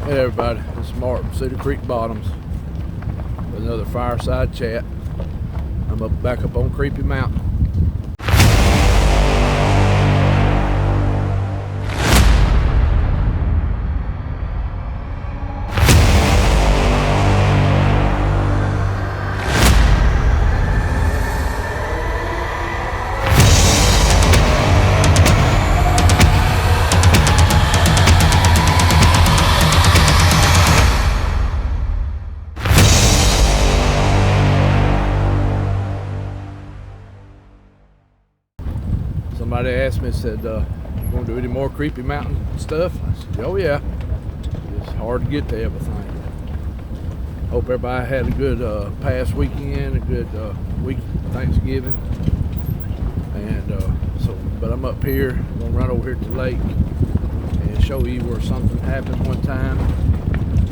Hey everybody, this is Mark from Cedar Creek Bottoms with another fireside chat. I'm back up on Creepy Mountain. Somebody asked me, said, you gonna do any more Creepy Mountain stuff? I said, oh yeah. It's hard to get to everything. Hope everybody had a good past weekend, a good week of Thanksgiving. And but I'm up here, I'm gonna run over here to the lake and show you where something happened one time.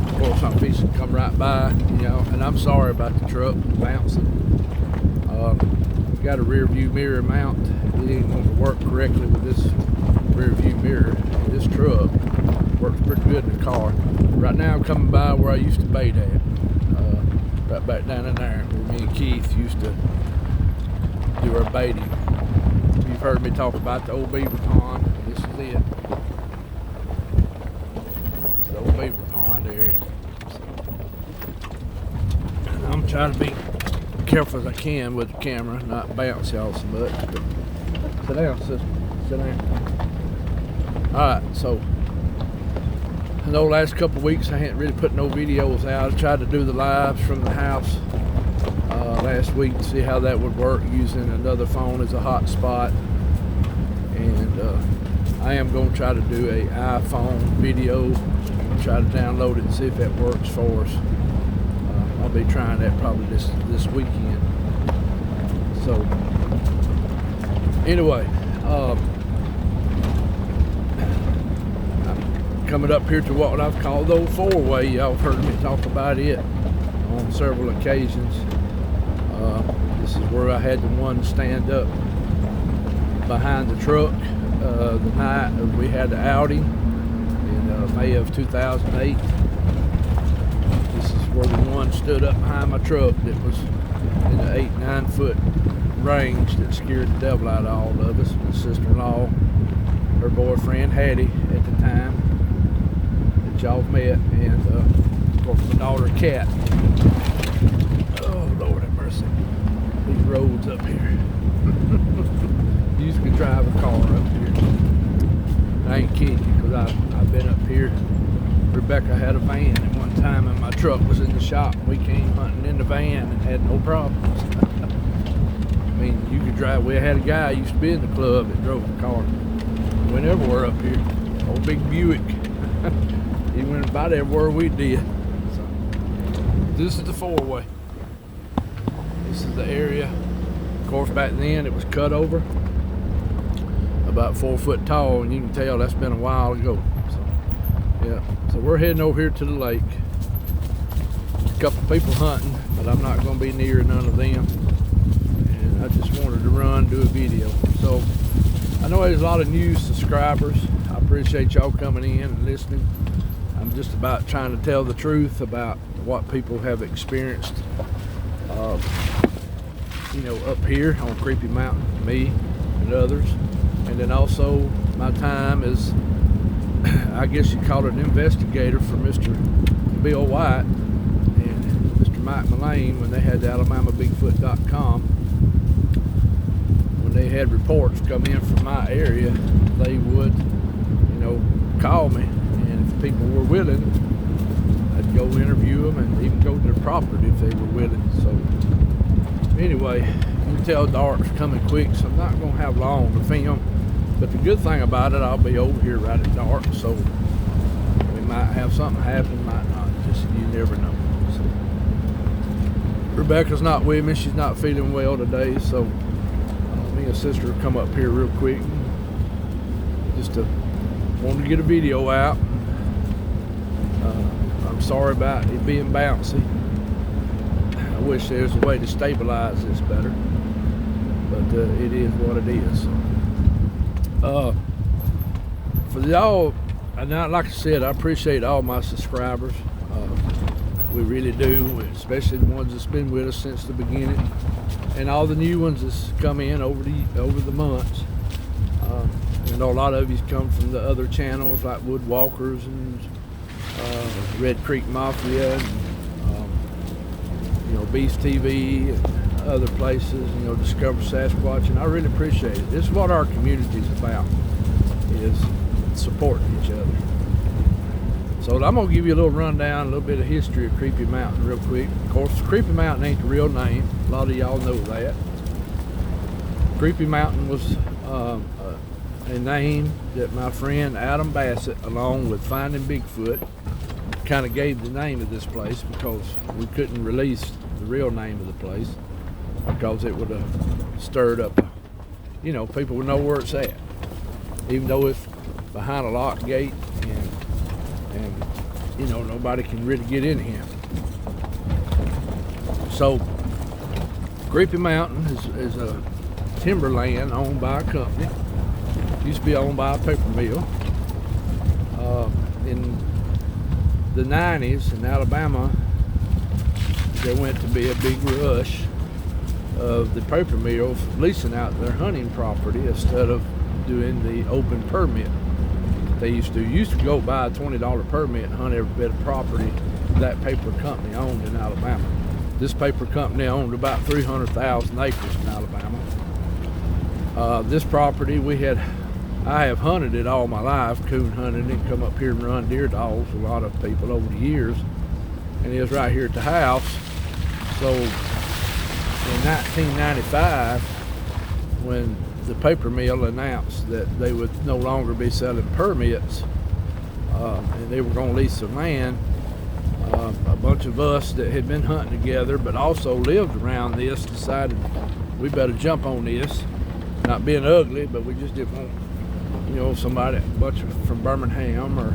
Of course, I'm fixing to come right by, and I'm sorry about the truck bouncing. Got a rear view mirror mount. It ain't going to work correctly with this rear view mirror. This truck works pretty good in the car. Right now I'm coming by where I used to bait at, right back down in there where me and Keith used to do our baiting. You've heard me talk about the old beaver pond. This is it. It's the old beaver pond area. And I'm trying to be careful as I can with the camera, not bounce y'all so much. But sit down, sister. Sit down. Alright, so in the last couple of weeks I hadn't really put no videos out. I tried to do the lives from the house last week to see how that would work using another phone as a hotspot. And I am going to try to do a iPhone video, try to download it and see if that works for us. I'll be trying that probably this weekend. So anyway, I'm coming up here to what I've called the old four-way. Y'all have heard me talk about it on several occasions. This is where I had the one stand up behind the truck the night we had the outing in May of 2008. Where the one stood up behind my truck that was in the 8-9 foot range that scared the devil out of all of us. My sister-in-law, her boyfriend Hattie at the time that y'all met, and of course my daughter Kat. Oh Lord have mercy, these roads up here. You used to drive a car up here. I ain't kidding you, because I've been up here. Rebecca had a van at one time and my truck was in the shop. We came hunting in the van and had no problems. I mean, you could drive. We had a guy who used to be in the club that drove the car. Went everywhere up here. Old big Buick. He went about everywhere we did. So, this is the four-way. This is the area. Of course, back then it was cut over. About 4 foot tall, and you can tell that's been a while ago. Yeah, so we're heading over here to the lake. A couple people hunting, but I'm not going to be near none of them. And I just wanted to do a video. So I know there's a lot of new subscribers. I appreciate y'all coming in and listening. I'm just about trying to tell the truth about what people have experienced, up here on Creepy Mountain, me and others. And then also my time as, I guess you call it, an investigator for Mr. Bill White and Mr. Mike Mullane when they had the AlabamaBigfoot.com. When they had reports come in from my area, they would, call me, and if people were willing, I'd go interview them and even go to their property if they were willing. So anyway, you can tell dark's coming quick, so I'm not going to have long to film. But the good thing about it, I'll be over here right at dark, so we might have something happen, might not. Just, you never know. So, Rebecca's not with me. She's not feeling well today, so me and sister will come up here real quick just to want to get a video out. I'm sorry about it being bouncy. I wish there was a way to stabilize this better, but it is what it is. For y'all like I said, I appreciate all my subscribers. We really do, especially the ones that's been with us since the beginning, and all the new ones that's come in over the months. I know a lot of you come from the other channels like Woodwalkers and Red Creek Mafia, and Beast TV and other places. Discover Sasquatch, and I really appreciate it. This is what our community is about: is supporting each other. So I'm gonna give you a little rundown, a little bit of history of Creepy Mountain real quick. Of course, Creepy Mountain ain't the real name. A lot of y'all know that. Creepy Mountain was a name that my friend Adam Bassett, along with Finding Bigfoot, kind of gave the name of this place, because we couldn't release the real name of the place because it would have stirred up, people would know where it's at, even though it's behind a locked gate, and nobody can really get in here. So Creepy Mountain is a timberland owned by a company. It used to be owned by a paper mill. In the 90s in Alabama, there went to be a big rush of the paper mills leasing out their hunting property instead of doing the open permit. They used to go buy a $20 permit and hunt every bit of property that paper company owned in Alabama. This paper company owned about 300,000 acres in Alabama. This property I have hunted it all my life, coon hunted it, come up here and run deer dogs, a lot of people over the years, and it was right here at the house. So in 1995, when the paper mill announced that they would no longer be selling permits, and they were going to lease the land, a bunch of us that had been hunting together but also lived around this decided we better jump on this. Not being ugly, but we just didn't want somebody, a bunch from Birmingham or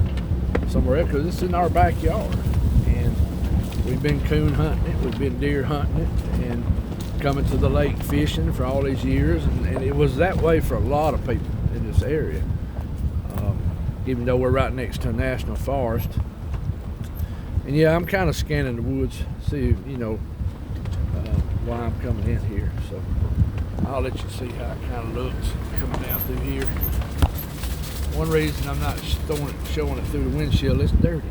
somewhere else, because it's in our backyard. And we've been coon hunting it, we've been deer hunting it, and coming to the lake fishing for all these years, and it was that way for a lot of people in this area, even though we're right next to a national forest. And yeah, I'm kind of scanning the woods, see why I'm coming in here, so I'll let you see how it kind of looks coming down through here. One reason I'm not showing it through the windshield, it's dirty.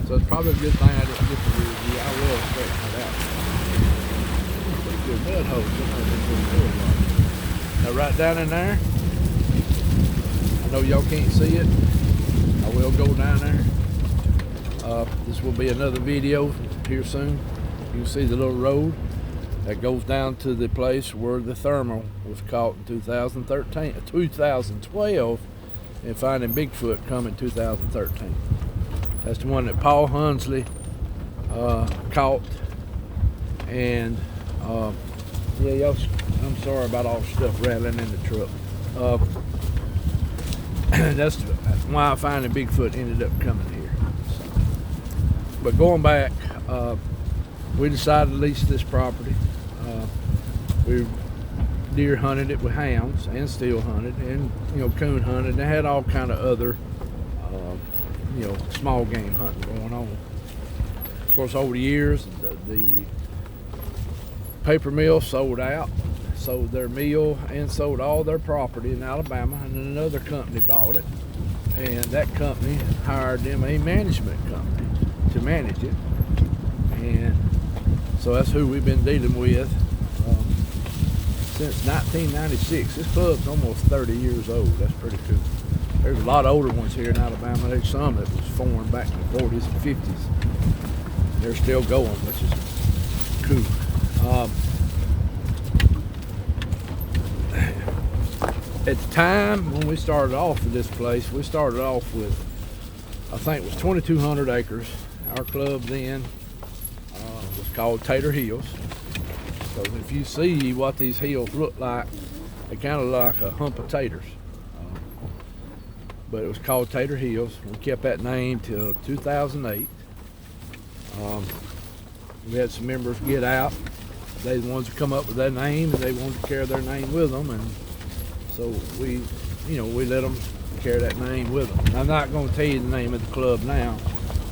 So it's probably a good thing I didn't get the review. I will straighten it out. Pretty good mud holes. Now right down in there, I know y'all can't see it. I will go down there. This will be another video here soon. You can see the little road that goes down to the place where the thermal was caught in 2012, and Finding Bigfoot come in 2013. That's the one that Paul Hunsley caught. And yeah, y'all, I'm sorry about all the stuff rattling in the truck. That's why Finding Bigfoot ended up coming here. So, but going back, we decided to lease this property. We deer hunted it with hounds, and still hunted, and coon hunted, and they had all kind of other small game hunting going on. Of course, over the years, the paper mill sold out, sold their mill and sold all their property in Alabama, and then another company bought it, and that company hired them a management company to manage it. And so that's who we've been dealing with since 1996. This club's almost 30 years old. That's pretty cool. There's a lot of older ones here in Alabama. There's some that was formed back in the 40s and 50s. They're still going, which is cool. At the time when we started off with this place, we started off with, I think it was 2,200 acres. Our club then was called Tater Hills. So if you see what these hills look like, they kind of look like a hump of taters. But it was called Tater Hills. We kept that name till 2008. We had some members get out. They the ones who come up with that name, and they wanted to carry their name with them, and so we let them carry that name with them. I'm not going to tell you the name of the club now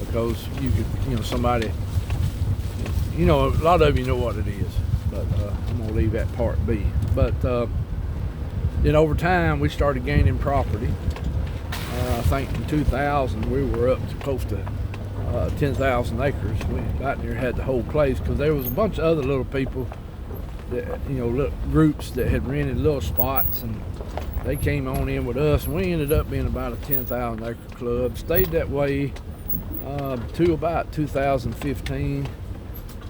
because you could, somebody, a lot of you know what it is, but I'm going to leave that part be. But then over time, we started gaining property. I think in 2000, we were up to close to 10,000 acres. We out there had the whole place because there was a bunch of other little people that, little groups that had rented little spots, and they came on in with us, and we ended up being about a 10,000 acre club. Stayed that way to about 2015,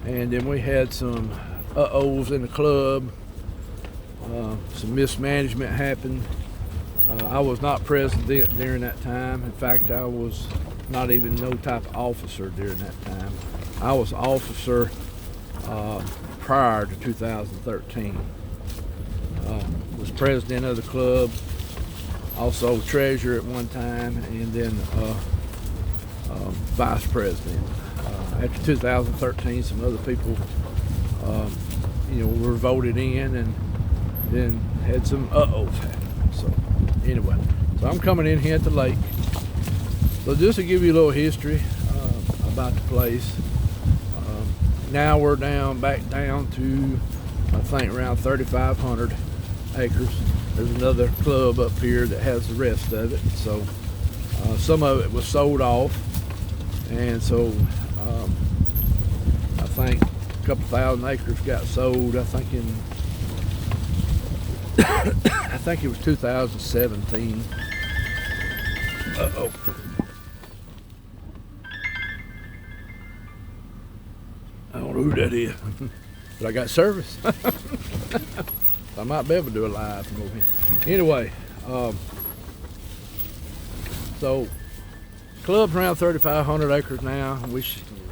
and then we had some uh-ohs in the club. Some mismanagement happened. I was not president during that time. In fact, I was not even no type of officer during that time. I was officer prior to 2013. Was president of the club, also treasurer at one time, and then vice president. After 2013, some other people, were voted in, and then had some uh-ohs happen. So anyway, so I'm coming in here at the lake. So just to give you a little history about the place. Now we're back down to, I think, around 3,500 acres. There's another club up here that has the rest of it. So some of it was sold off, and so I think a couple thousand acres got sold. I think it was 2017. Uh-oh. I don't know who that is, but I got service. I might be able to do a live from over here. Anyway, so club's around 3,500 acres now.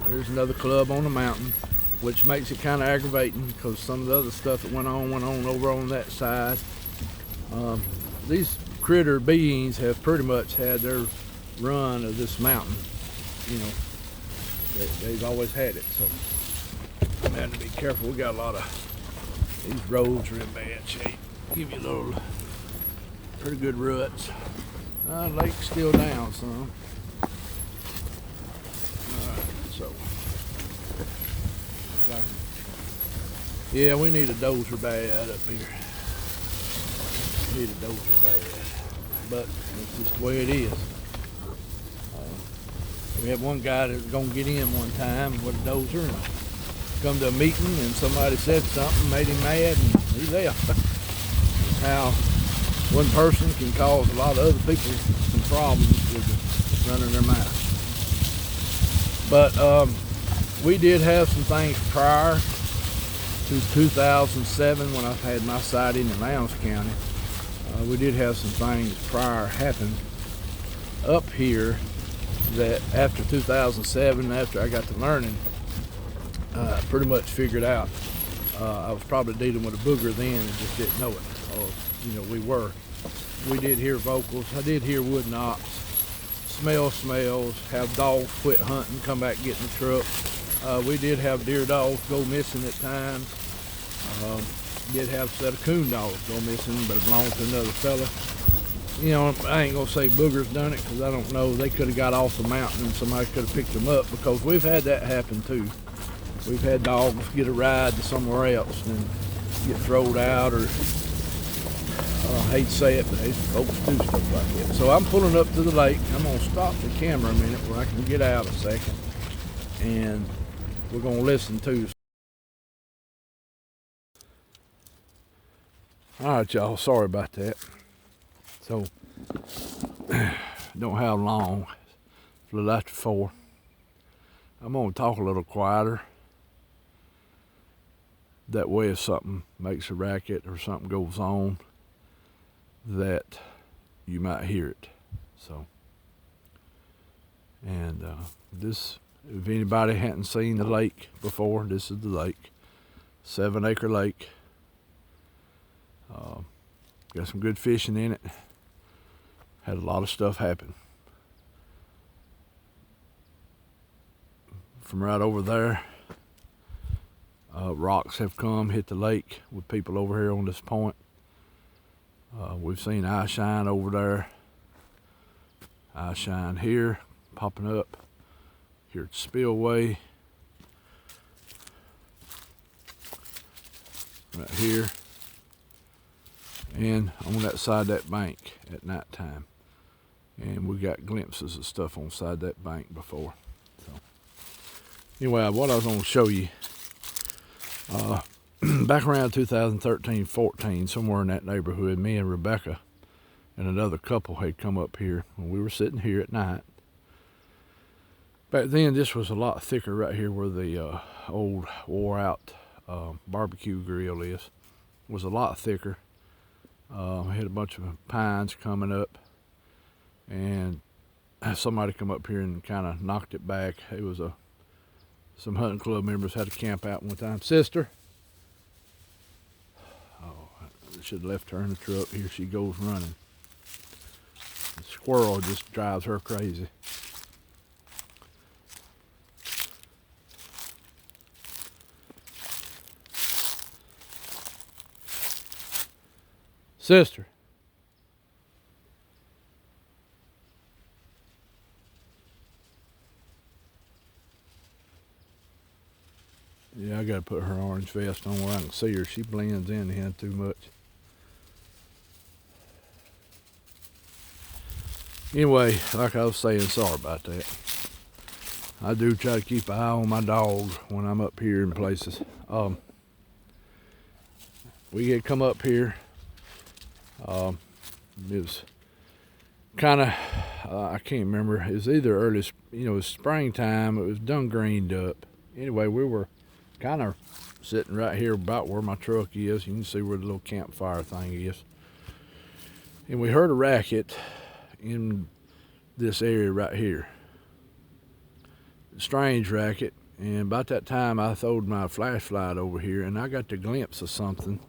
There's another club on the mountain, which makes it kind of aggravating because some of the other stuff that went on over on that side. These critter beings have pretty much had their run of this mountain. They've always had it. So I'm having to be careful. We got a lot of, these roads are in bad shape. Give you a little, pretty good ruts. Lake's still down some. So, yeah, we need a dozer bad up here. Need a dozer bad, but it's just the way it is. We had one guy that was gonna get in one time with a dozer and come to a meeting, and somebody said something, made him mad, and he's left. It's how one person can cause a lot of other people some problems with running their mouth. But we did have some things prior to 2007 when I had my sighting in Lowndes County. We did have some things prior happen up here that after 2007, after I got to learning, pretty much figured out I was probably dealing with a booger then and just didn't know it. Or, we did hear vocals. I did hear wood knocks, smells, have dogs quit hunting, come back, get in the truck. We did have deer dogs go missing at times. Did have a set of coon dogs go missing, but it belonged to another fella. I ain't gonna say boogers done it because I don't know. They could have got off the mountain and somebody could have picked them up, because we've had that happen too. We've had dogs get a ride to somewhere else and get thrown out, or I hate to say it, but folks do stuff like that. So I'm pulling up to the lake. I'm gonna stop the camera a minute where I can get out a second, and we're gonna listen to. All right, y'all, sorry about that. So, don't have long, it's a little after 4. I'm gonna talk a little quieter. That way if something makes a racket or something goes on, that you might hear it. So, and this, if anybody hadn't seen the lake before, this is the lake, 7-acre lake. Got some good fishing in it. Had a lot of stuff happen. From right over there, rocks have come, hit the lake with people over here on this point. We've seen eye shine over there. eye shine here, popping up here at Spillway, right here, and on that side of that bank at night time. And we got glimpses of stuff on the side of that bank before. So anyway, what I was going to show you, back around 2013-14, somewhere in that neighborhood, me and Rebecca and another couple had come up here when we were sitting here at night. Back then, this was a lot thicker right here where the old wore out barbecue grill is. It was a lot thicker. Had a bunch of pines coming up, and somebody come up here and kind of knocked it back. It was some hunting club members had to camp out one time. Sister, oh, I should have left her in the truck. Here she goes running. The squirrel just drives her crazy. Sister. Yeah, I gotta put her orange vest on where I can see her. She blends in here too much. Anyway, like I was saying, sorry about that. I do try to keep an eye on my dog when I'm up here in places. We had come up here. It was kind of, I can't remember. It was either early, it was springtime. It was done greened up. Anyway, we were kind of sitting right here about where my truck is. You can see where the little campfire thing is. And we heard a racket in this area right here. Strange racket. And about that time, I throwed my flashlight over here, and I got the glimpse of something.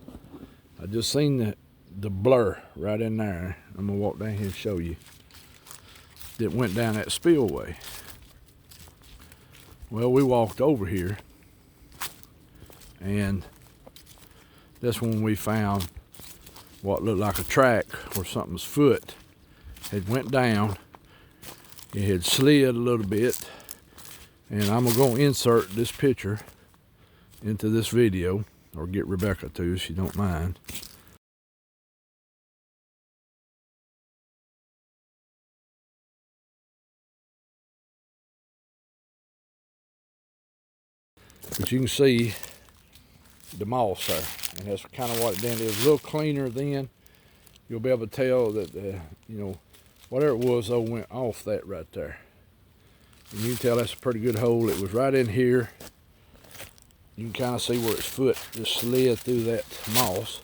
I just seen the blur right in there. I'm gonna walk down here and show you. It went down that spillway. Well, we walked over here, and that's when we found what looked like a track where something's foot had went down. It had slid a little bit, and I'm gonna go insert this picture into this video, or get Rebecca to, if she don't mind. But you can see the moss there, and that's kind of what it did. It was a little cleaner then. You'll be able to tell that, whatever it was, though, went off that right there. And you can tell that's a pretty good hole. It was right in here. You can kind of see where its foot just slid through that moss.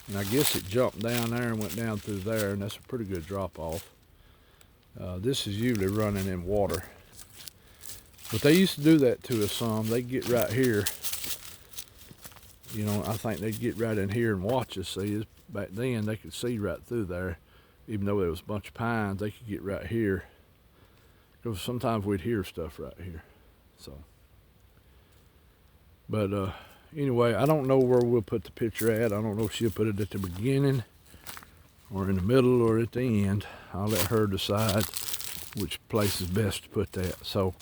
And I guess it jumped down there and went down through there, and that's a pretty good drop off. This is usually running in water. But they used to do that to us some. They'd get right here. I think they'd get right in here and watch us. See, back then they could see right through there. Even though there was a bunch of pines, they could get right here. Because sometimes we'd hear stuff right here. So, but anyway, I don't know where we'll put the picture at. I don't know if she'll put it at the beginning or in the middle or at the end. I'll let her decide which place is best to put that. So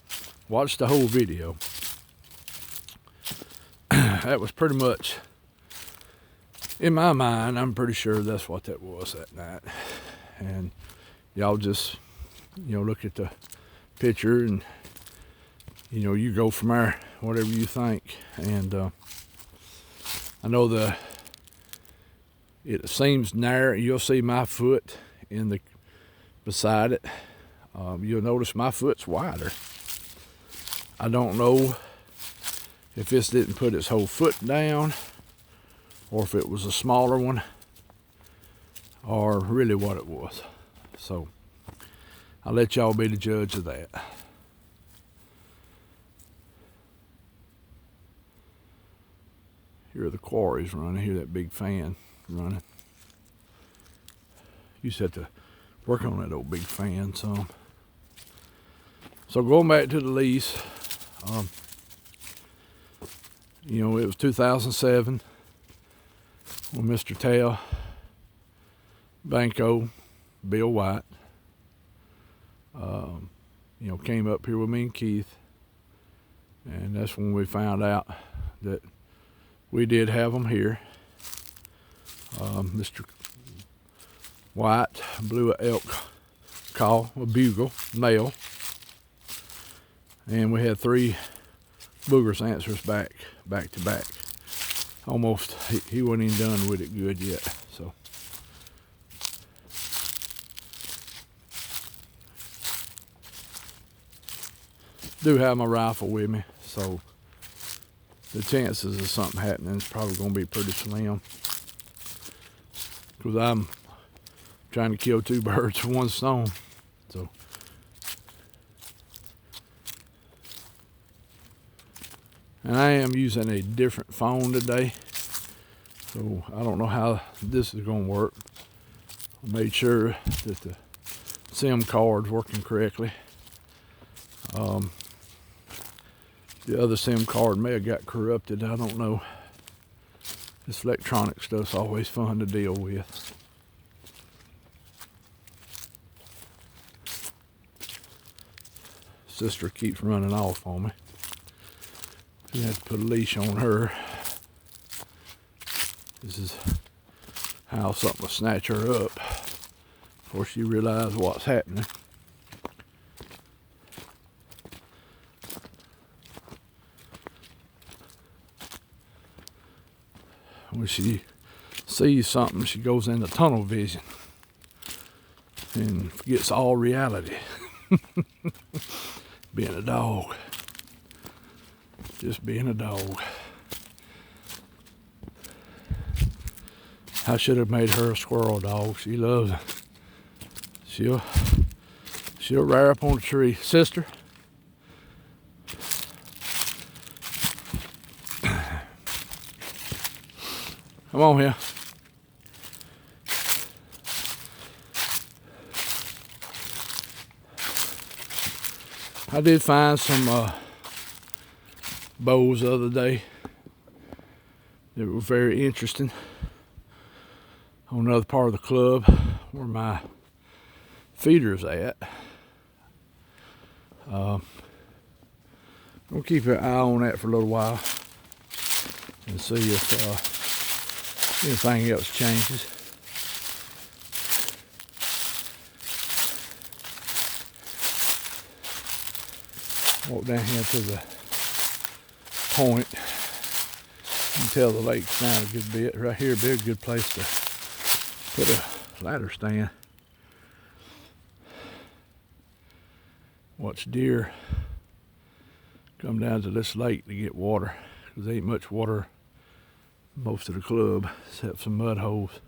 watch the whole video. That was pretty much, in my mind, I'm pretty sure that's what that was that night. And y'all just, look at the picture, and you go from there, whatever you think. And I know it seems narrow. You'll see my foot beside it. You'll notice my foot's wider. I don't know if this didn't put its whole foot down, or if it was a smaller one, or really what it was. So I'll let y'all be the judge of that. Here are the quarries running. Hear that big fan running. You just have to work on that old big fan some. So going back to the lease, it was 2007 when Mr. Tell, Banco, Bill White, came up here with me and Keith, and that's when we found out that we did have them here. Mr. White blew a elk call, a bugle, male, and we had 3 boogers answer us back to back. Almost, he wasn't even done with it good yet. So do have my rifle with me, so the chances of something happening is probably going to be pretty slim, because I'm trying to kill 2 birds with 1 stone. So and I am using a different phone today, so I don't know how this is going to work. I made sure that the SIM card's working correctly. The other SIM card may have got corrupted, I don't know. This electronic stuff's always fun to deal with. Sister keeps running off on me. You have to put a leash on her. This is how something will snatch her up before she realizes what's happening. When she sees something, she goes into tunnel vision and forgets all reality. Being a dog. Just being a dog. I should have made her a squirrel dog. She loves it. She'll rear up on the tree. Sister. Come on here. I did find some bows the other day that were very interesting on another part of the club where my feeder's at. We'll keep an eye on that for a little while and see if anything else changes. Walk down here to the point. You can tell the lake's down a good bit. Right here would be a good place to put a ladder stand. Watch deer come down to this lake to get water, because there ain't much water most of the club except some mud holes.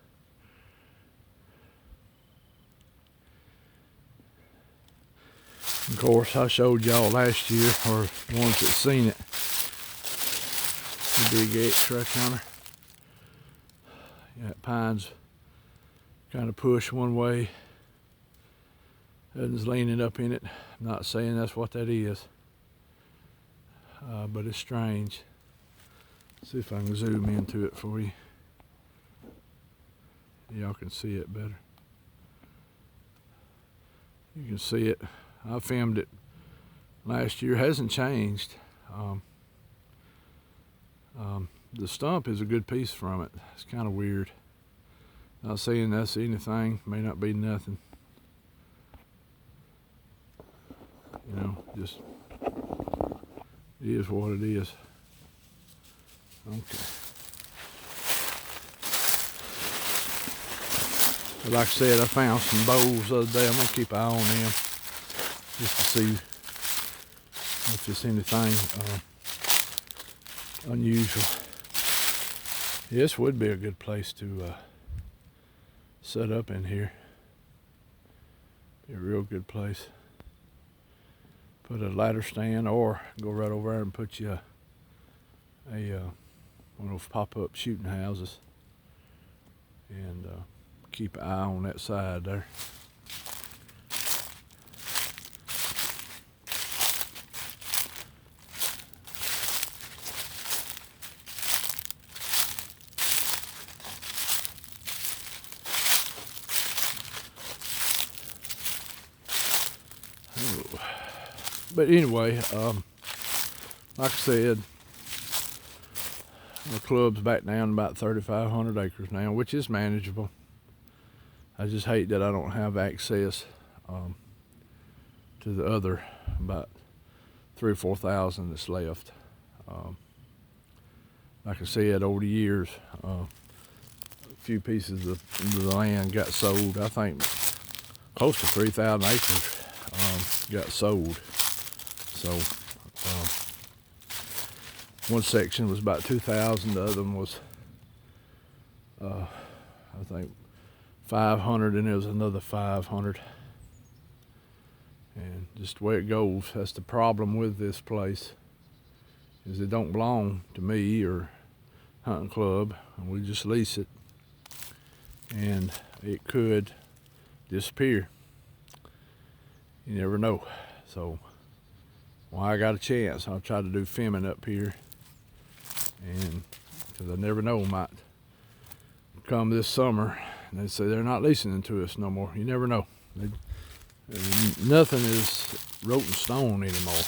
Of course, I showed y'all last year, or the ones that seen it, the big X-ray counter. Yeah, that pine's kind of pushed one way. Nothing's leaning up in it. I'm not saying that's what that is, but it's strange. See if I can zoom into it for you. Y'all can see it better. You can see it. I filmed it last year. Hasn't changed. The stump is a good piece from it. It's kind of weird. Not saying that's anything. May not be nothing. You know, just it is what it is. Okay. But like I said, I found some bows the other day. I'm gonna keep an eye on them just to see if there's anything unusual. This would be a good place to set up in here. Be a real good place. Put a ladder stand, or go right over there and put you one of those pop-up shooting houses, and keep an eye on that side there. But anyway, like I said, the club's back down about 3,500 acres now, which is manageable. I just hate that I don't have access to the other about 3,000 or 4,000 that's left. Like I said, over the years, a few pieces of the land got sold. I think close to 3,000 acres got sold. So one section was about 2,000. The other one was, I think, 500, and there was another 500. And just the way it goes, that's the problem with this place, is it don't belong to me or hunting club, and we just lease it, and it could disappear. You never know. So while I got a chance, I'll try to do filming up here, and because I never know, might come this summer and they say they're not leasing to us no more. You never know. Nothing is wrote in stone anymore.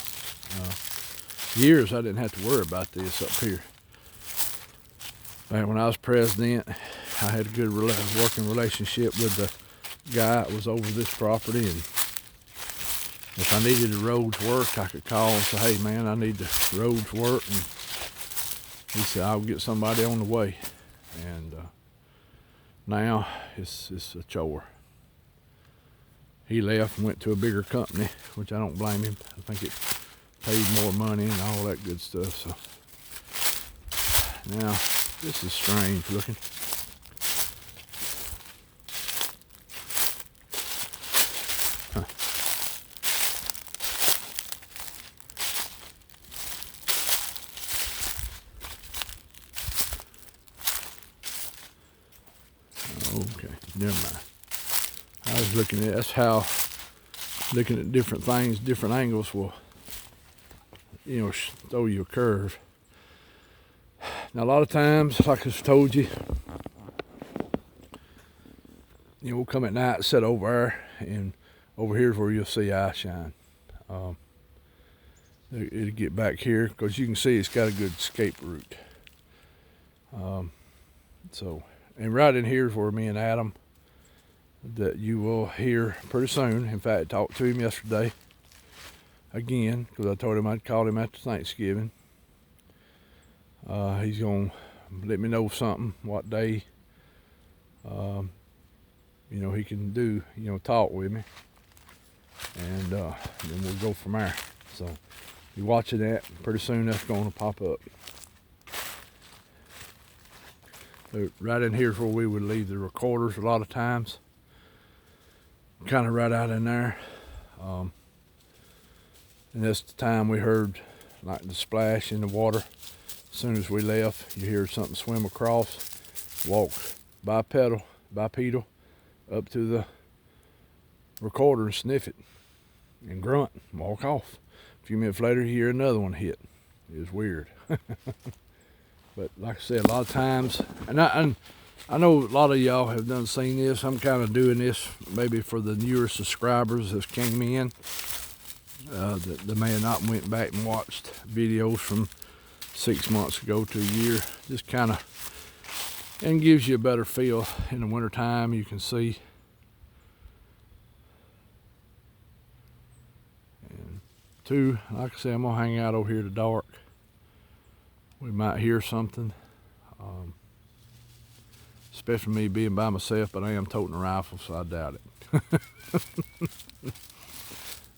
Years I didn't have to worry about this up here. Back when I was president, I had a good working relationship with the guy that was over this property, and if I needed the roads worked, I could call and say, hey man, I need the roads worked, and he said, I'll get somebody on the way. And now it's a chore. He left and went to a bigger company, which I don't blame him. I think it paid more money and all that good stuff. So now this is strange looking. Huh. Okay, never mind. I was looking at, that's how looking at different things, different angles will, you know, throw you a curve. Now a lot of times, like I've told you, we'll come at night, sit over there, and over here's where you'll see eye shine. It'll get back here because you can see it's got a good escape route. So, and right in here is where me and Adam, that you will hear pretty soon. In fact, I talked to him yesterday again because I told him I'd call him after Thanksgiving. He's gonna let me know something, what day he can do, talk with me, and then we'll go from there. So you watching that, pretty soon that's gonna pop up. So right in here is where we would leave the recorders a lot of times, kind of right out in there. And that's the time we heard like the splash in the water. As soon as we left, you hear something swim across, walk bipedal up to the recorder and sniff it and grunt and walk off. A few minutes later, you hear another one hit. It was weird. But like I said, a lot of times, and I know a lot of y'all have done seen this. I'm kind of doing this maybe for the newer subscribers that came in. That may have not went back and watched videos from 6 months ago to a year. Just kind of, and gives you a better feel. In the wintertime, you can see. And two, like I said, I'm gonna hang out over here to dark. We might hear something. Especially me being by myself, but I am toting a rifle, so I doubt it.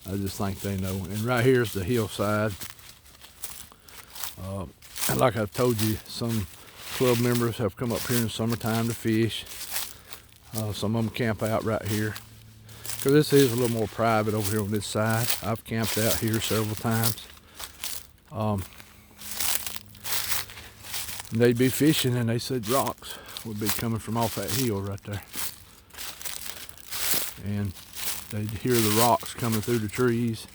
I just think they know. And right here's the hillside. And like I've told you, some club members have come up here in the summertime to fish. Some of them camp out right here. Because this is a little more private over here on this side. I've camped out here several times. They'd be fishing and they said rocks would be coming from off that hill right there. And they'd hear the rocks coming through the trees,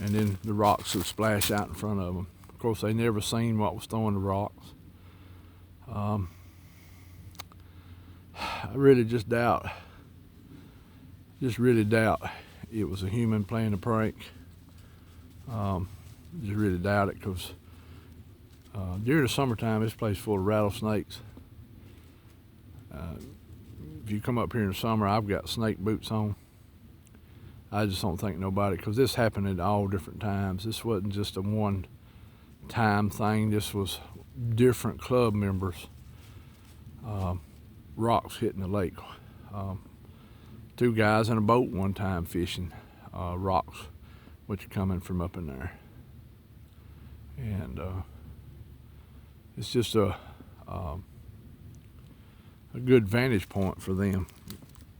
and then the rocks would splash out in front of them. Of course, they never seen what was throwing the rocks. I really just really doubt it was a human playing a prank. Just really doubt it, because during the summertime, this place is full of rattlesnakes. If you come up here in the summer, I've got snake boots on. I just don't think nobody, because this happened at all different times. This wasn't just a one-time thing. This was different club members. Rocks hitting the lake. 2 guys in a boat one time fishing rocks, which are coming from up in there. And it's just a good vantage point for them.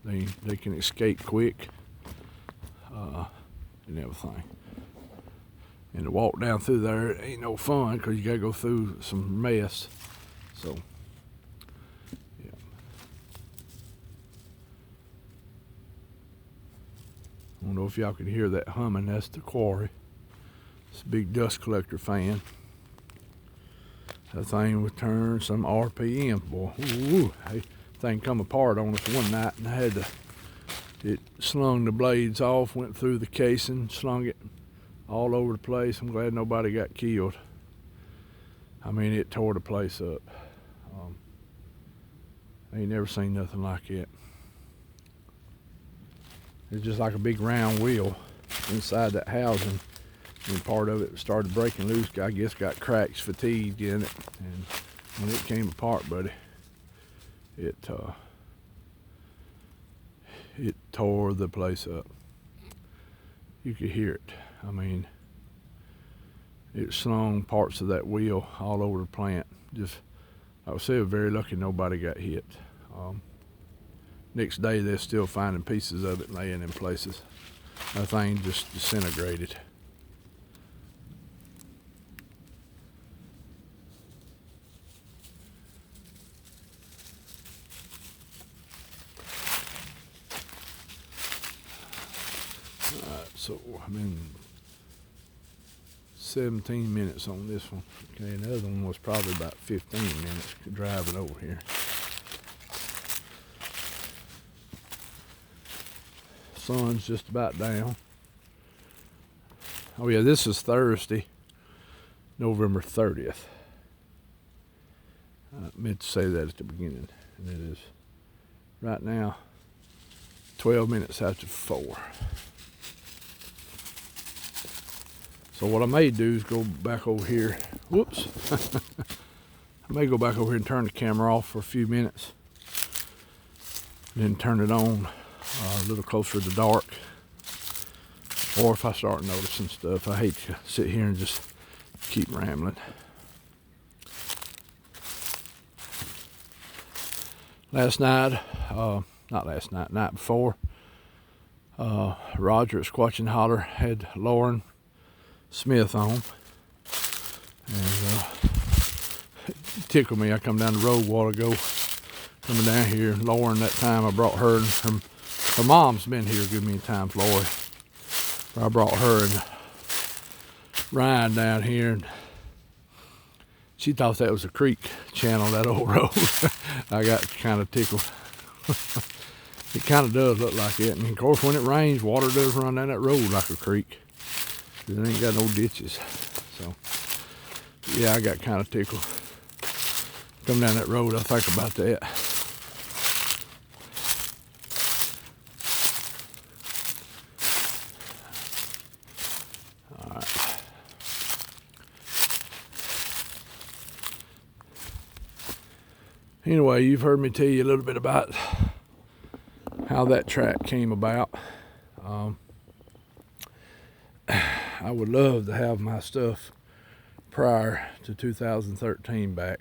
They can escape quick and everything. And to walk down through there, it ain't no fun, because you gotta go through some mess. So, yeah. I don't know if y'all can hear that humming. That's the Quarry. It's a big dust collector fan. That thing would turn some RPM, boy. Ooh, hey, thing come apart on us one night, and I had to. It slung the blades off, went through the casing, slung it all over the place. I'm glad nobody got killed. I mean, it tore the place up. I ain't never seen nothing like it. It's just like a big round wheel inside that housing, and part of it started breaking loose. I guess got cracks, fatigued in it, and when it came apart, buddy, it tore the place up. You could hear it. I mean, it slung parts of that wheel all over the plant. Just, I would say, very lucky nobody got hit. Next day, they're still finding pieces of it laying in places. That thing just disintegrated. So I'm in 17 minutes on this one. Okay, and the other one was probably about 15 minutes driving over here. Sun's just about down. Oh yeah, this is Thursday, November 30th. I meant to say that at the beginning, and it is right now 12 minutes after 4. So what I may do is go back over here. Whoops. I may go back over here and turn the camera off for a few minutes, and then turn it on a little closer to dark. Or if I start noticing stuff, I hate to sit here and just keep rambling. Last night, not last night, night before, Roger at Squatch and Holler had Lauren Smith on, and it tickled me. I come down the road a while ago, coming down here, and Lauren, that time I brought her, and her mom's been here a good many times, Lori. I brought her and Ryan down here, and she thought that was a creek channel, that old road. I got kind of tickled. It kind of does look like it, and of course when it rains, water does run down that road like a creek. It ain't got no ditches. So yeah, I got kind of tickled. Come down that road, I think about that. All right. Anyway, you've heard me tell you a little bit about how that track came about. I would love to have my stuff prior to 2013 back.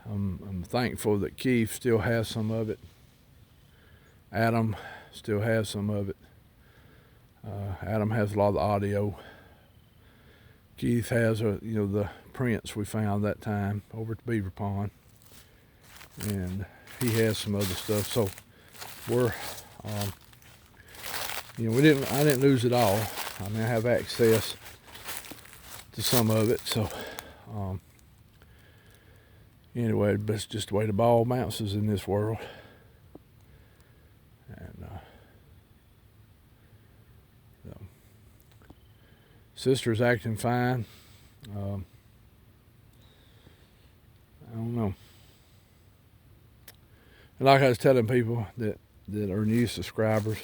I'm thankful that Keith still has some of it. Adam still has some of it. Adam has a lot of the audio. Keith has the prints we found that time over at the Beaver Pond, and he has some other stuff. So we're I didn't lose it all. I mean, I have access to some of it. So anyway, but it's just the way the ball bounces in this world. And Sister's acting fine. I don't know. And like I was telling people that are new subscribers,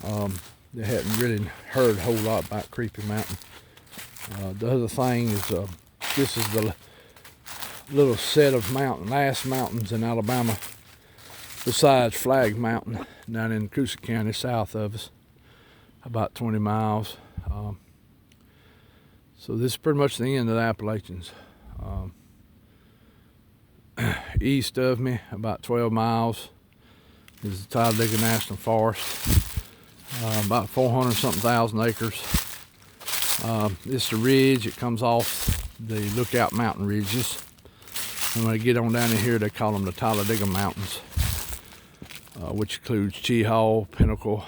they hadn't really heard a whole lot about Creepy Mountain. The other thing is, this is the little set of last mountains in Alabama besides Flag Mountain down in Coosa County south of us, about 20 miles. So this is pretty much the end of the Appalachians. East of me, about 12 miles, is the Talladega National Forest, about 400-something acres. It's the ridge. It comes off the Lookout Mountain ridges. And when I get on down in here, they call them the Talladega Mountains, which includes Cheehaw, Pinnacle,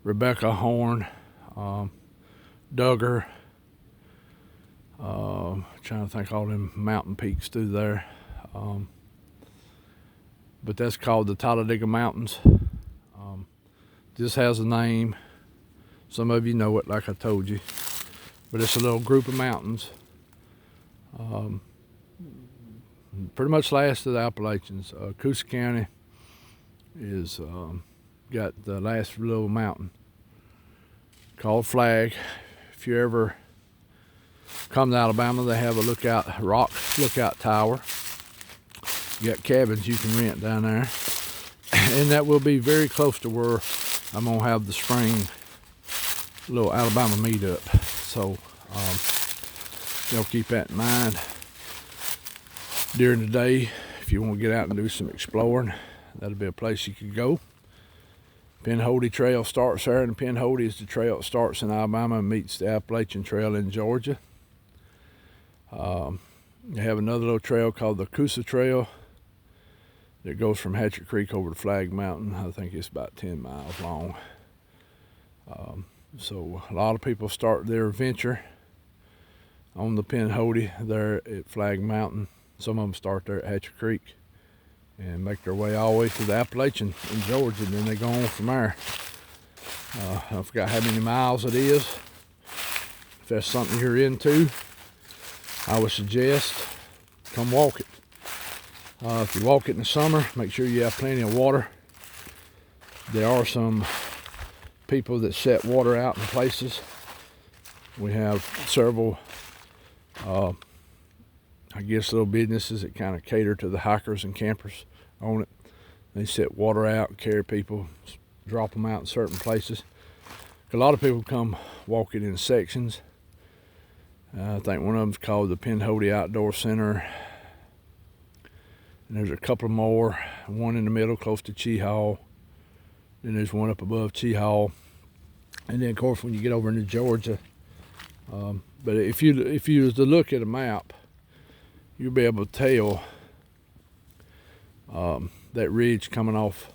Rebecca, Horn, Duggar, trying to think all them mountain peaks through there. But that's called the Talladega Mountains. This has a name. Some of you know it, like I told you. But it's a little group of mountains. Pretty much last of the Appalachians. Coosa County is got the last little mountain called Flag. If you ever come to Alabama, they have a lookout tower. You got cabins you can rent down there, and that will be very close to where I'm gonna have the spring little Alabama meetup. So y'all keep that in mind during the day. If you want to get out and do some exploring, that'll be a place you could go. Pinhoti Trail starts there, and Pinhoti is the trail that starts in Alabama and meets the Appalachian Trail in Georgia. You have another little trail called the Coosa Trail that goes from Hatchet Creek over to Flag Mountain. I think it's about 10 miles long. So a lot of people start their adventure on the Pinhoti there at Flag Mountain. Some of them start there at Hatchet Creek and make their way all the way to the Appalachian in Georgia, and then they go on from there. I forgot how many miles it is. If that's something you're into, I would suggest come walk it. If you walk it in the summer, make sure you have plenty of water. There are some people that set water out in places. We have several, I guess, little businesses that kind of cater to the hikers and campers on it. They set water out, carry people, drop them out in certain places. A lot of people come walk it in sections. I think one of them's called the Pinhoti Outdoor Center. And there's a couple more, one in the middle close to Cheehaw. Then there's one up above Cheehaw. And then of course when you get over into Georgia, but if you was to look at a map, you'll be able to tell that ridge coming off.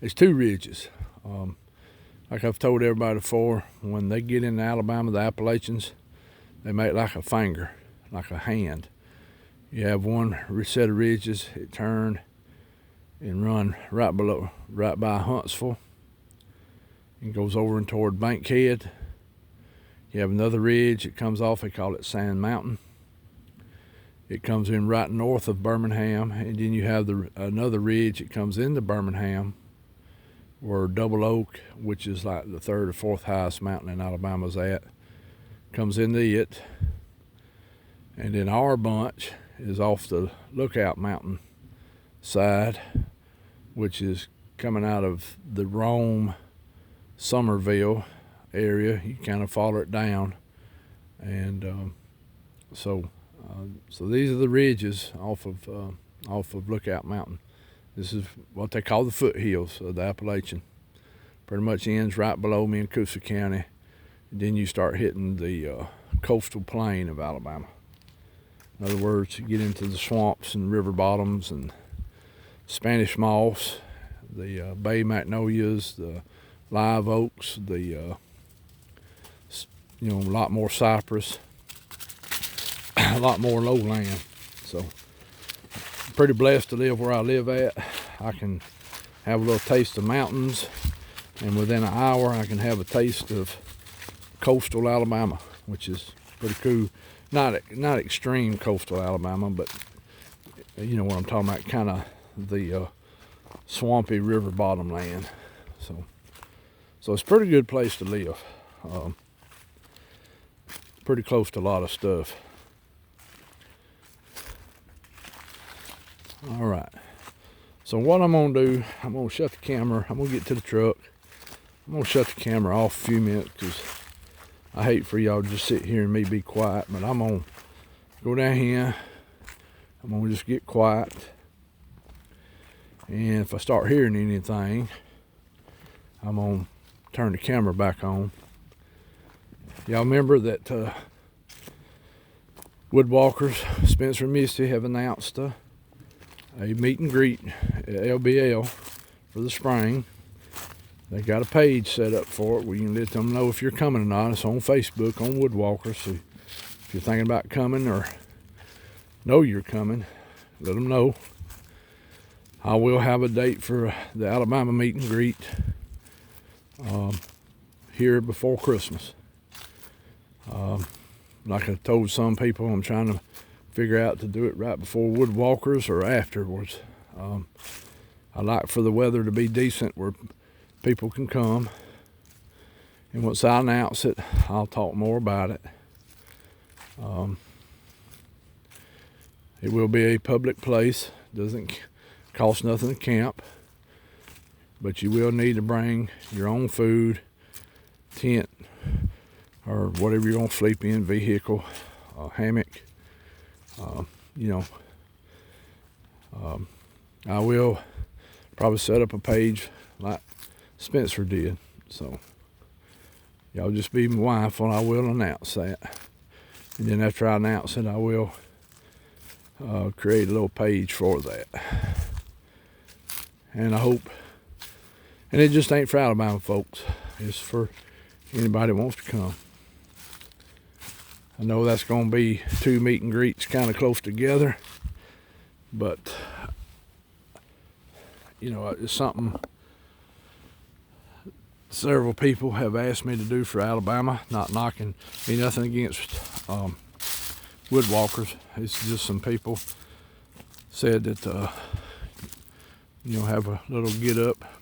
There's two ridges. Like I've told everybody before, when they get into Alabama, the Appalachians, they make like a finger, like a hand. You have one set of ridges, it turn and run right by Huntsville, and goes over and toward Bankhead. You have another ridge, it comes off, they call it Sand Mountain. It comes in right north of Birmingham, and then you have another ridge, it comes into Birmingham, where Double Oak, which is like the third or fourth highest mountain in Alabama's at, comes into it. And then our bunch is off the Lookout Mountain side, which is coming out of the Rome, Somerville area. You kind of follow it down, and so these are the ridges off of Lookout Mountain. This is what they call the foothills of the Appalachian. Pretty much ends right below me in Coosa County. And then you start hitting the coastal plain of Alabama. In other words, you get into the swamps and river bottoms and Spanish moss, the bay magnolias, the live oaks, a lot more cypress, a lot more lowland. So I'm pretty blessed to live where I live at. I can have a little taste of mountains and within an hour I can have a taste of coastal Alabama, which is pretty cool. Not extreme coastal Alabama, but you know what I'm talking about, kind of the swampy river bottom land. So it's a pretty good place to live. Pretty close to a lot of stuff. All right. So what I'm gonna do, I'm gonna shut the camera. I'm gonna get to the truck. I'm gonna shut the camera off a few minutes because I hate for y'all to just sit here and me be quiet. But I'm gonna go down here. I'm gonna just get quiet. And if I start hearing anything, I'm gonna turn the camera back on. Y'all remember that Woodwalkers, Spencer and Misty, have announced a meet and greet at LBL for the spring. They got a page set up for it where you can let them know if you're coming or not. It's on Facebook, on Woodwalkers. So if you're thinking about coming or know you're coming, let them know. I will have a date for the Alabama meet and greet here before Christmas. Like I told some people, I'm trying to figure out to do it right before Woodwalkers or afterwards. I like for the weather to be decent where people can come. And once I announce it, I'll talk more about it. It will be a public place. Doesn't cost nothing to camp. But you will need to bring your own food, tent, or whatever you're gonna sleep in, vehicle, hammock. I will probably set up a page like Spencer did. So y'all just be mindful. I will announce that. And then after I announce it, I will create a little page for that. And I hope, and it just ain't for Alabama folks. It's for anybody that wants to come. I know that's going to be 2 meet and greets kind of close together, but you know, it's something several people have asked me to do for Alabama. Not knocking me, nothing against Woodwalkers. It's just some people said that have a little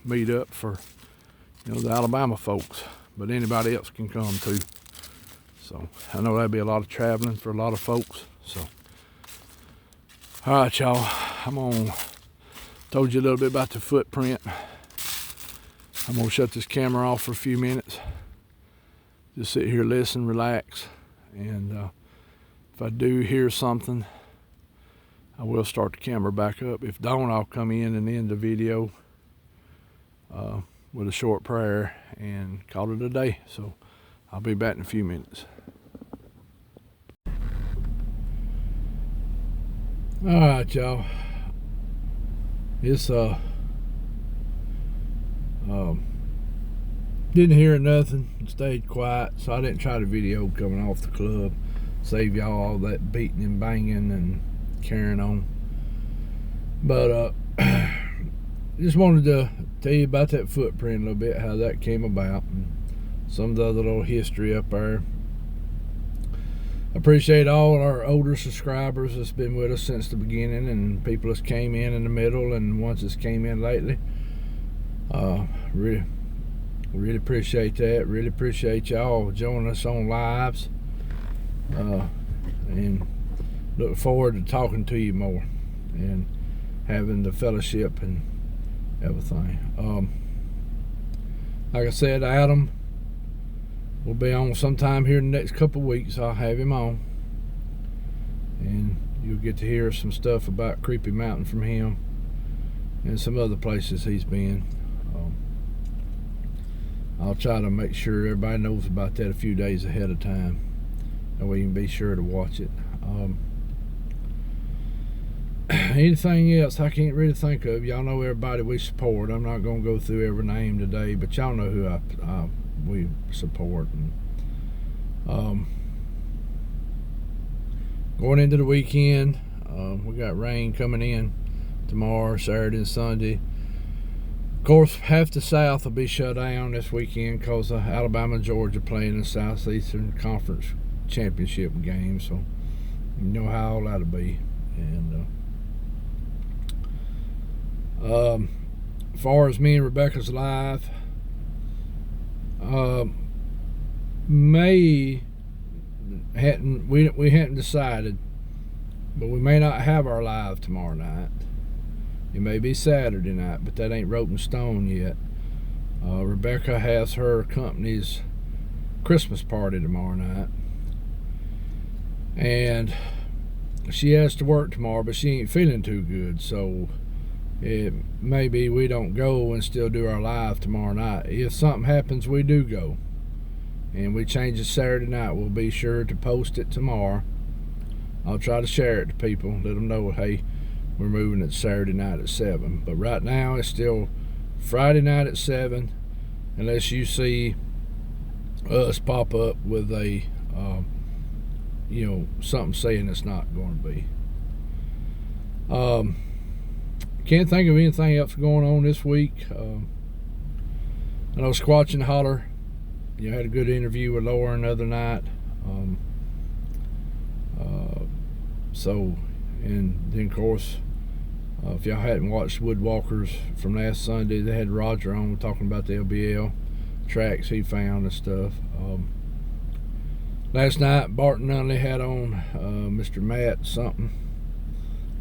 meet up for the Alabama folks, but anybody else can come too. So I know that'd be a lot of traveling for a lot of folks. So all right, y'all, told you a little bit about the footprint. I'm gonna shut this camera off for a few minutes. Just sit here, listen, relax, and if I do hear something, I will start the camera back up. If don't, I'll come in and end the video with a short prayer and call it a day. So I'll be back in a few minutes. All right, y'all. It's didn't hear nothing, stayed quiet, so I didn't try the video coming off the club. Save y'all all that beating and banging and carrying on. But just wanted to tell you about that footprint a little bit, how that came about, and some of the other little history up there. I appreciate all our older subscribers that's been with us since the beginning, and people that's came in the middle, and ones that's came in lately. Really appreciate that. Really appreciate y'all joining us on lives, and look forward to talking to you more and having the fellowship and everything. Like I said, Adam will be on sometime here in the next couple of weeks. I'll have him on, and you'll get to hear some stuff about Creepy Mountain from him and some other places he's been. I'll try to make sure everybody knows about that a few days ahead of time, that way you can be sure to watch it. Anything else I can't really think of. Y'all know everybody we support. I'm not going to go through every name today, but y'all know who we support. And, going into the weekend, we got rain coming in tomorrow, Saturday and Sunday. course, half the South will be shut down this weekend because of Alabama and Georgia playing in the Southeastern Conference Championship game. So you know how all that'll be. And as far as me and Rebecca's live, we hadn't decided, but we may not have our live tomorrow night. It may be Saturday night, but that ain't wrote in stone yet. Rebecca has her company's Christmas party tomorrow night, and she has to work tomorrow, but she ain't feeling too good, so it may be we don't go and still do our live tomorrow night. If something happens, we do go, and we change it Saturday night. We'll be sure to post it tomorrow. I'll try to share it to people, let them know, hey, we're moving it Saturday night at 7. But right now it's still Friday night at 7, unless you see us pop up with a something saying it's not going to be. Can't think of anything else going on this week. I know Squatch and Holler, had a good interview with Lauren the other night. And then of course, if y'all hadn't watched Woodwalkers from last Sunday, they had Roger on talking about the LBL tracks he found and stuff. Last night, Barton Nunley had on Mr. Matt something.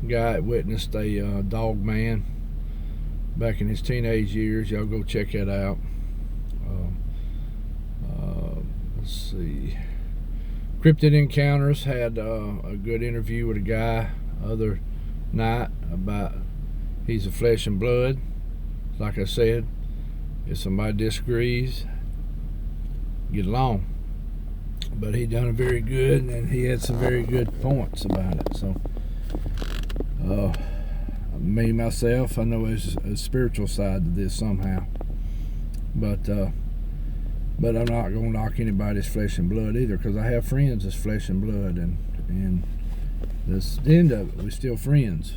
Guy that witnessed a dog man back in his teenage years. Y'all go check that out. Let's see. Cryptid Encounters had a good interview with a guy other night about he's a flesh and blood. Like I said, if somebody disagrees, get along. But he done it very good, and he had some very good points about it. So me myself, I know there's a spiritual side to this somehow, but I'm not gonna knock anybody's flesh and blood either, because I have friends that's flesh and blood, and that's the end of it. We're still friends.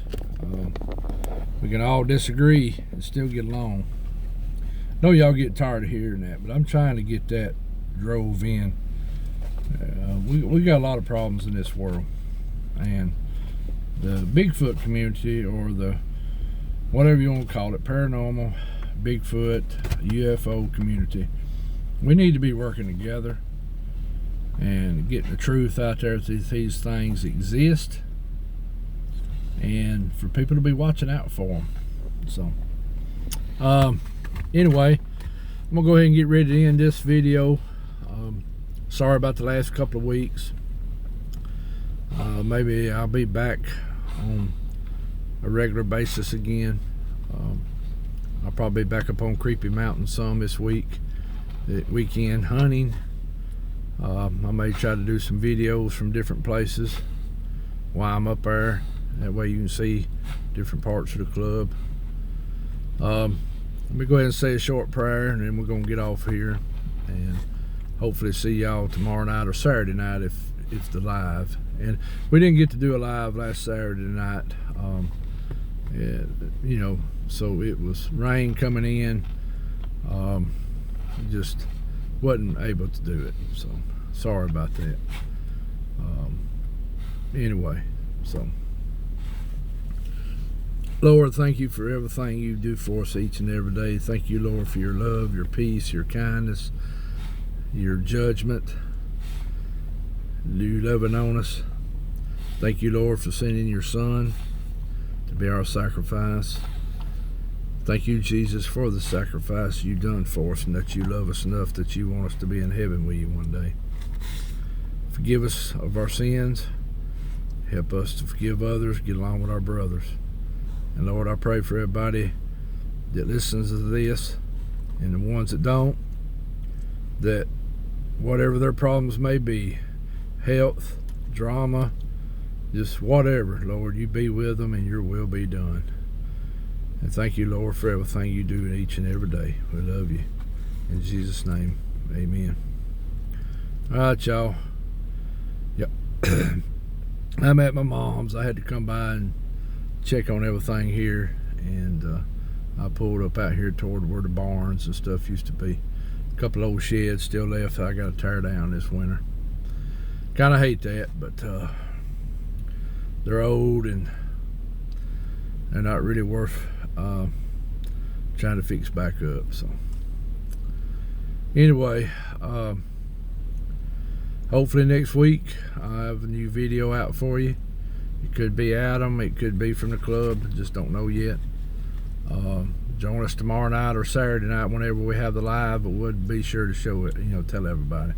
We can all disagree and still get along. I know y'all get tired of hearing that, but I'm trying to get that drove in. We got a lot of problems in this world, and the Bigfoot community, or the whatever you want to call it, paranormal, Bigfoot, UFO community, we need to be working together and getting the truth out there that these things exist, and for people to be watching out for them. So anyway, I'm gonna go ahead and get ready to end this video. Sorry about the last couple of weeks. Maybe I'll be back on a regular basis again. I'll probably be back up on Creepy Mountain some this weekend hunting. I may try to do some videos from different places while I'm up there. That way you can see different parts of the club. Let me go ahead and say a short prayer, and then we're going to get off here, and hopefully see y'all tomorrow night or Saturday night if the live. And we didn't get to do a live last Saturday night. So it was rain coming in. Just wasn't able to do it. So sorry about that. Anyway, so Lord, thank you for everything you do for us each and every day. Thank you, Lord, for your love, your peace, your kindness, your judgment, you loving on us. Thank you, Lord, for sending your Son to be our sacrifice. Thank you, Jesus, for the sacrifice you've done for us, and that you love us enough that you want us to be in heaven with you one day. Forgive us of our sins. Help us to forgive others, get along with our brothers. And Lord, I pray for everybody that listens to this, and the ones that don't, that whatever their problems may be, health, drama, just whatever, Lord, you be with them and your will be done. And thank you, Lord, for everything you do each and every day. We love you. In Jesus' name, amen. All right, y'all. Yep. I'm at my mom's. I had to come by and check on everything here, and I pulled up out here toward where the barns and stuff used to be. A couple old sheds still left that I got to tear down this winter. Kind of hate that, but they're old and they're not really worth trying to fix back up. So anyway, hopefully next week I have a new video out for you. It could be Adam, it could be from the club, just don't know yet. Join us tomorrow night or Saturday night whenever we have the live, but we'll be sure to show it, tell everybody.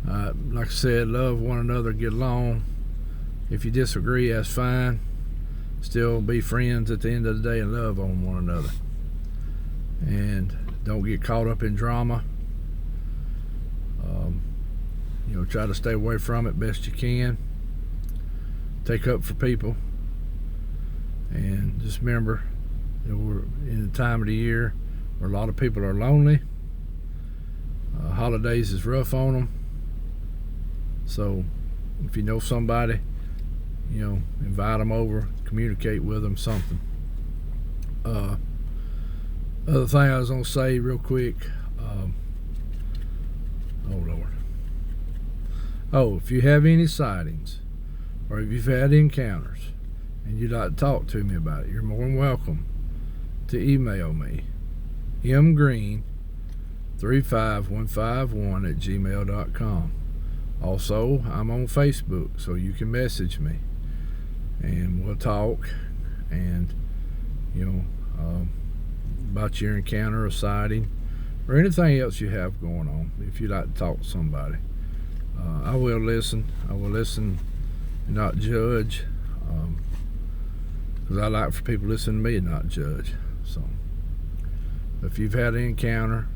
Like I said, love one another, get along. If you disagree, that's fine. Still be friends at the end of the day and love on one another. And don't get caught up in drama. Try to stay away from it best you can. Take up for people. And just remember, we're in the time of the year where a lot of people are lonely. Holidays is rough on them. So if you know somebody, invite them over, communicate with them, something. Other thing I was gonna say real quick, if you have any sightings or if you've had encounters and you'd like to talk to me about it, you're more than welcome to email me, mgreen35151@gmail.com. Also, I'm on Facebook, so you can message me and we'll talk and about your encounter or sighting or anything else you have going on. If you'd like to talk to somebody, I will listen. I will listen and not judge, because I like for people to listen to me and not judge. So if you've had an encounter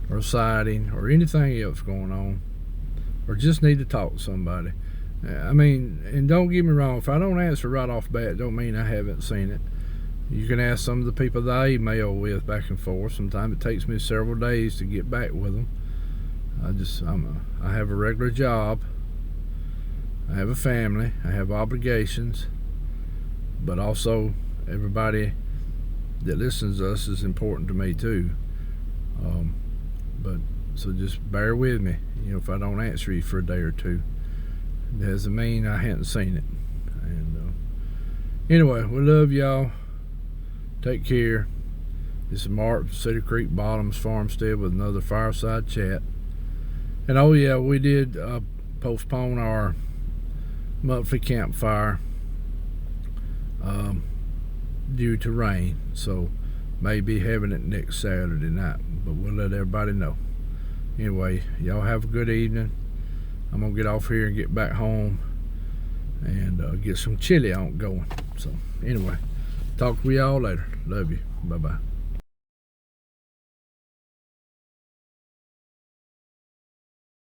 or a sighting or anything else going on, or just need to talk to somebody, and don't get me wrong, if I don't answer right off the bat, don't mean I haven't seen it. You can ask some of the people that I email with back and forth. Sometimes it takes me several days to get back with them. I have a regular job, I have a family, I have obligations, but also everybody that listens to us is important to me too. So just bear with me. If I don't answer you for a day or two, it doesn't mean I hadn't seen it. And anyway, we love y'all. Take care. This is Mark, Cedar Creek Bottoms Farmstead, with another fireside chat. And oh yeah, we did postpone our monthly campfire due to rain, so maybe having it next Saturday night, but we'll let everybody know. Anyway, y'all have a good evening. I'm gonna get off here and get back home and get some chili on going. So anyway, talk to y'all later. Love you. Bye bye.